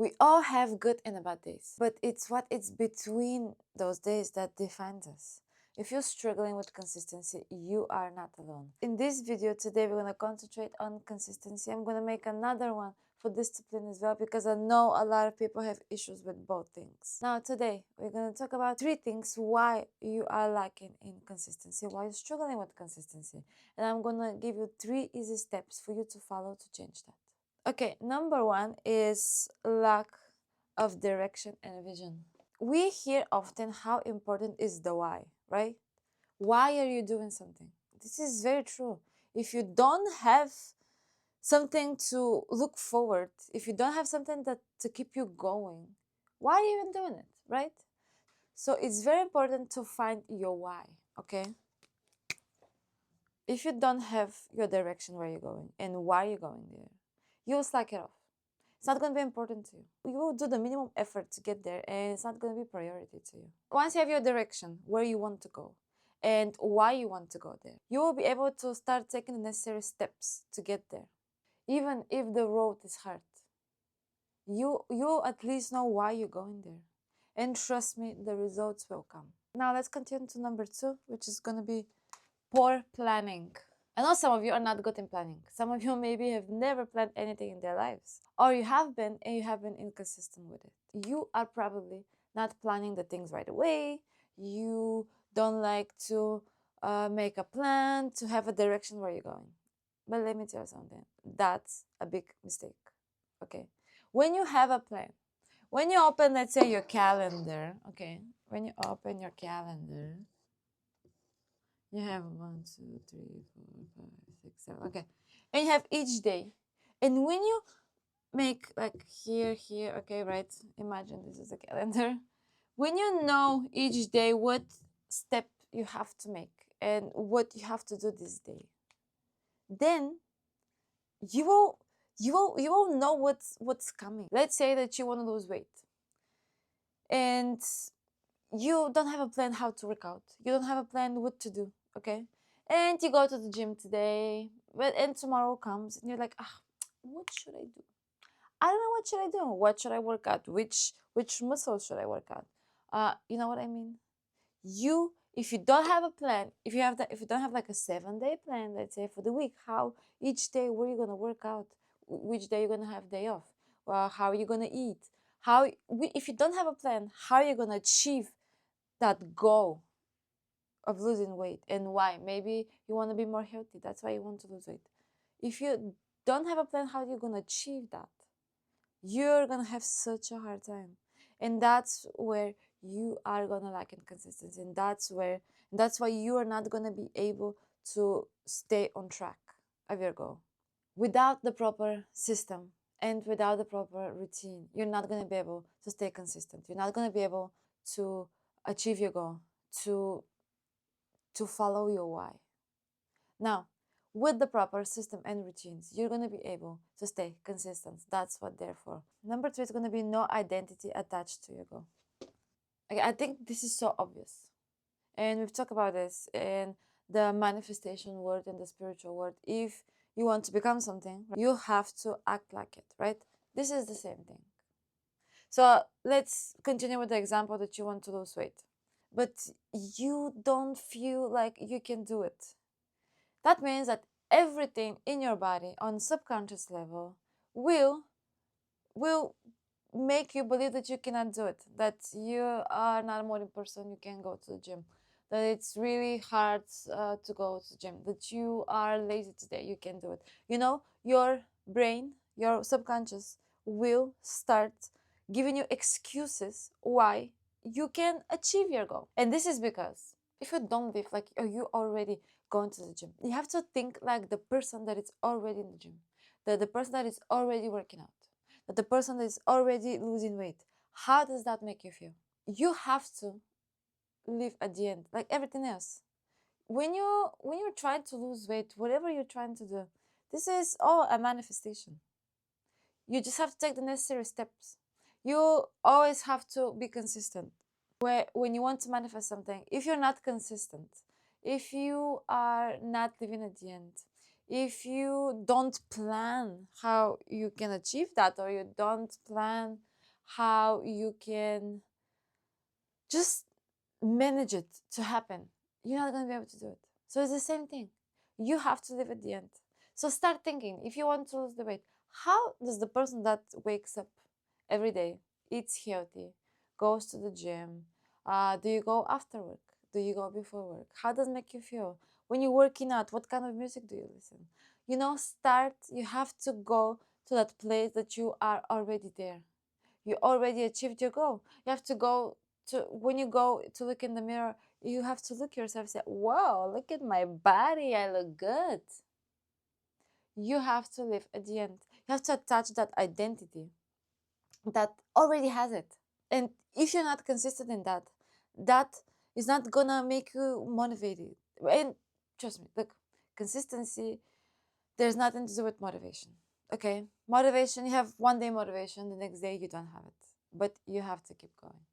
We all have good and bad days, but it's what it's between those days that defines us. If you're struggling with consistency, you are not alone. In this video today, we're going to concentrate on consistency. I'm going to make another one for discipline as well, because I know a lot of people have issues with both things. Now today, we're going to talk about 3 things why you are lacking in consistency, why you're struggling with consistency. And I'm going to give you 3 easy steps for you to follow to change that. Okay, number 1 is lack of direction and vision. We hear often how important is the why, right? Why are you doing something? This is very true. If you don't have something to look forward, if you don't have something that to keep you going, why are you even doing it, right? So it's very important to find your why, okay? If you don't have your direction where you're going and why you're going there, you'll slack it off. It's not going to be important to you. You will do the minimum effort to get there, and it's not going to be priority to you. Once you have your direction, where you want to go, and why you want to go there, you will be able to start taking the necessary steps to get there. Even if the road is hard, you at least know why you're going there. And trust me, the results will come. Now let's continue to number 2, which is going to be poor planning. I know some of you are not good in planning. Some of you maybe have never planned anything in their lives. Or you have been and you have been inconsistent with it. You are probably not planning the things right away. You don't like to make a plan, to have a direction where you're going. But let me tell you something. That's a big mistake. Okay? When you have a plan, when you open, let's say, your calendar, okay? When you open your calendar, you have 1, 2, 3, 4, 5, 6, 7. Okay. And you have each day. And when you make like here, okay, right? Imagine this is a calendar. When you know each day what step you have to make and what you have to do this day, then you will know what's coming. Let's say that you want to lose weight and you don't have a plan how to work out. You don't have a plan what to do, okay? And you go to the gym today, but and tomorrow comes and you're like, what should I do? I don't know, what should I do? What should I work out? Which muscle should I work out? You know what I mean? If you don't have a plan, if you don't have like a 7-day plan, let's say for the week, how each day where you gonna work out, which day you're gonna have day off, how are you gonna eat? If you don't have a plan, how are you gonna achieve that goal of losing weight? And why? Maybe you want to be more healthy, that's why you want to lose weight. If you don't have a plan, how are you going to achieve that? You're going to have such a hard time. And that's where you are going to lack in consistency. And that's why you are not going to be able to stay on track of your goal. Without the proper system and without the proper routine, you're not going to be able to stay consistent. You're not going to be able to achieve your goal, to follow your why. Now, with the proper system and routines, you're going to be able to stay consistent. That's what they're for. Number 3 is going to be no identity attached to your goal. Okay, I think this is so obvious. And we've talked about this in the manifestation world and the spiritual world. If you want to become something, you have to act like it, right? This is the same thing. So let's continue with the example that you want to lose weight, but you don't feel like you can do it. That means that everything in your body on subconscious level will make you believe that you cannot do it, that you are not a morning person, you can go to the gym, that it's really hard to go to the gym, that you are lazy today, you can do it. You know, your brain, your subconscious will start giving you excuses why you can achieve your goal. And this is because if you don't live like you already going to the gym, you have to think like the person that is already in the gym, the person that is already working out, that the person that is already losing weight. How does that make you feel? You have to live at the end like everything else. When you're trying to lose weight, whatever you're trying to do, this is all a manifestation. You just have to take the necessary steps. You always have to be consistent. When you want to manifest something, if you're not consistent, if you are not living at the end, if you don't plan how you can achieve that, or you don't plan how you can just manage it to happen, you're not going to be able to do it. So it's the same thing. You have to live at the end. So start thinking, if you want to lose the weight, how does the person that wakes up every day, eats healthy, goes to the gym, do you go after work? Do you go before work? How does it make you feel? When you're working out, what kind of music do you listen? You have to go to that place that you are already there. You already achieved your goal. You have to go to, when you go to look in the mirror, you have to look yourself and say, "Wow, look at my body. I look good." You have to live at the end. You have to attach that identity that already has it. And if you're not consistent in that, that is not gonna make you motivated. And trust me, look, consistency, there's nothing to do with motivation. Okay? Motivation, you have one day motivation, the next day you don't have it. But you have to keep going.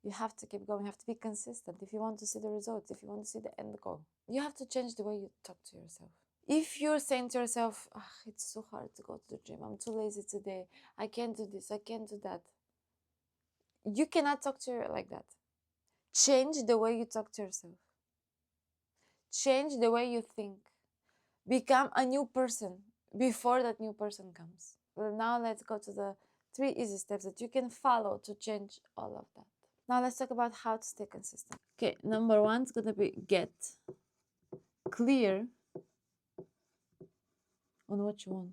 You have to keep going. You have to be consistent if you want to see the results, if you want to see the end goal. You have to change the way you talk to yourself. If you're saying to yourself, it's so hard to go to the gym, I'm too lazy today, I can't do this, I can't do that, you cannot talk to you like that. Change the way you talk to yourself. Change the way you think. Become a new person before that new person comes. Well, now let's go to the 3 easy steps that you can follow to change all of that. Now let's talk about how to stay consistent. Okay, number 1 is gonna be get clear on what you want.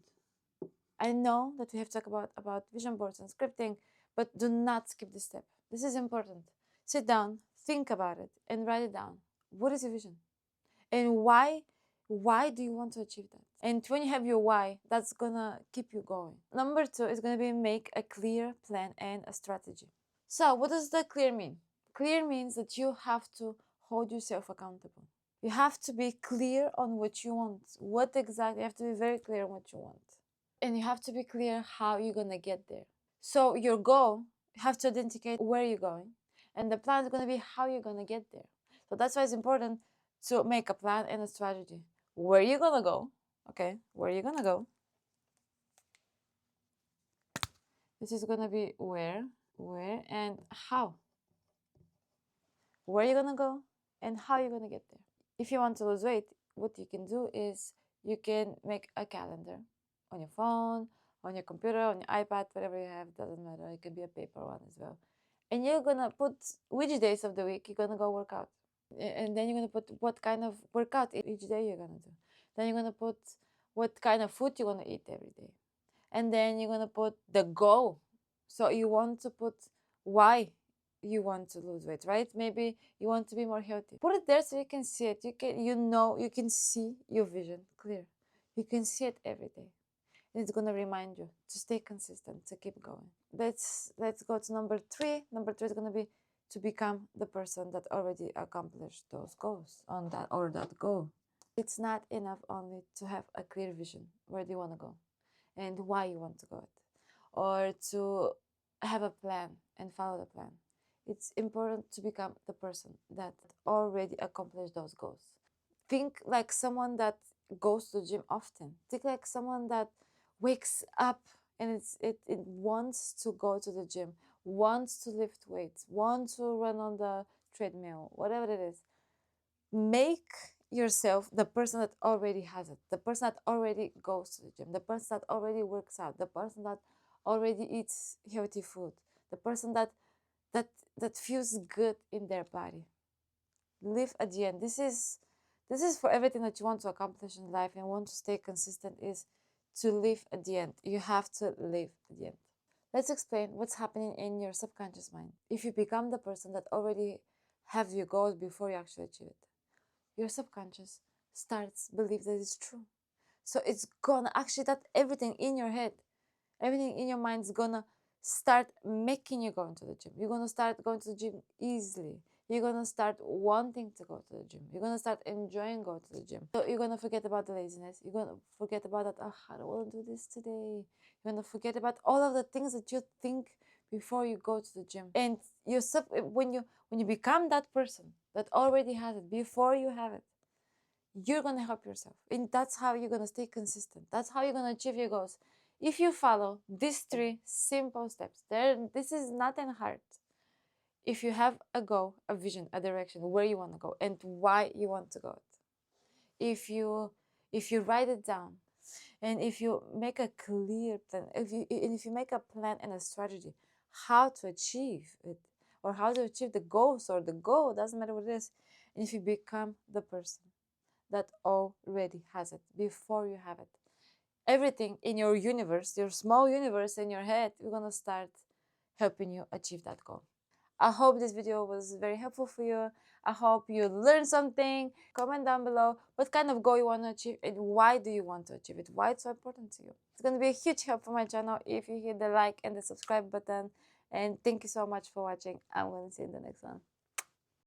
I know that we have talked about vision boards and scripting, but do not skip this step. This is important. Sit down, think about it, and write it down. What is your vision? And why? Why do you want to achieve that? And when you have your why, that's gonna keep you going. Number 2 is gonna be make a clear plan and a strategy. So what does that clear mean? Clear means that you have to hold yourself accountable. You have to be clear on what you want. What exactly, you have to be very clear on what you want. And you have to be clear how you're gonna get there. So your goal, you have to identify where you're going, and the plan is gonna be how you're gonna get there. So that's why it's important to make a plan and a strategy. Where you're gonna go, okay? Where you're gonna go. This is gonna be where, and how. Where you're gonna go, and how you're gonna get there. If you want to lose weight, what you can do is you can make a calendar on your phone, on your computer, on your iPad, whatever you have, doesn't matter. It can be a paper one as well. And you're gonna put which days of the week you're gonna go work out. And then you're gonna put what kind of workout each day you're gonna do. Then you're gonna put what kind of food you're gonna eat every day. And then you're gonna put the goal. So you want to put why you want to lose weight, right? Maybe you want to be more healthy. Put it there so you can see it. You can see your vision clear. You can see it every day. And it's gonna remind you to stay consistent, to keep going. Let's go to number 3. Number 3 is gonna be to become the person that already accomplished those goals on that or that goal. It's not enough only to have a clear vision. Where do you want to go? And why you want to go it, or to have a plan and follow the plan. It's important to become the person that already accomplished those goals. Think like someone that goes to the gym often. Think like someone that wakes up and it wants to go to the gym, wants to lift weights, wants to run on the treadmill, whatever it is. Make yourself the person that already has it, the person that already goes to the gym, the person that already works out, the person that already eats healthy food, the person that feels good in their body. Live at the end. This is for everything that you want to accomplish in life and want to stay consistent, is to live at the end. You have to live at the end. Let's explain what's happening in your subconscious mind. If you become the person that already have your goals before you actually achieve it, your subconscious starts believe that it's true. So it's gonna actually, that everything in your head, everything in your mind is gonna start making you go into the gym. You're gonna start going to the gym easily. You're gonna start wanting to go to the gym. You're gonna start enjoying going to the gym. So you're gonna forget about the laziness. You're gonna forget about that, I don't wanna do this today. You're gonna forget about all of the things that you think before you go to the gym. And when you become that person that already has it before you have it, you're gonna help yourself. And that's how you're gonna stay consistent. That's how you're gonna achieve your goals. If you follow these three simple steps, this is nothing hard. If you have a goal, a vision, a direction, where you want to go and why you want to go, if you write it down, and if you make a clear plan, if you make a plan and a strategy how to achieve it, or how to achieve the goals, or the goal, doesn't matter what it is, and if you become the person that already has it before you have it, everything in your universe, your small universe in your head, we're gonna start helping you achieve that goal. I hope this video was very helpful for you. I hope you learned something. Comment down below what kind of goal you want to achieve and why do you want to achieve it, why it's so important to you. It's going to be a huge help for my channel if you hit the like and the subscribe button. And thank you so much for watching. I'm going to see you in the next one.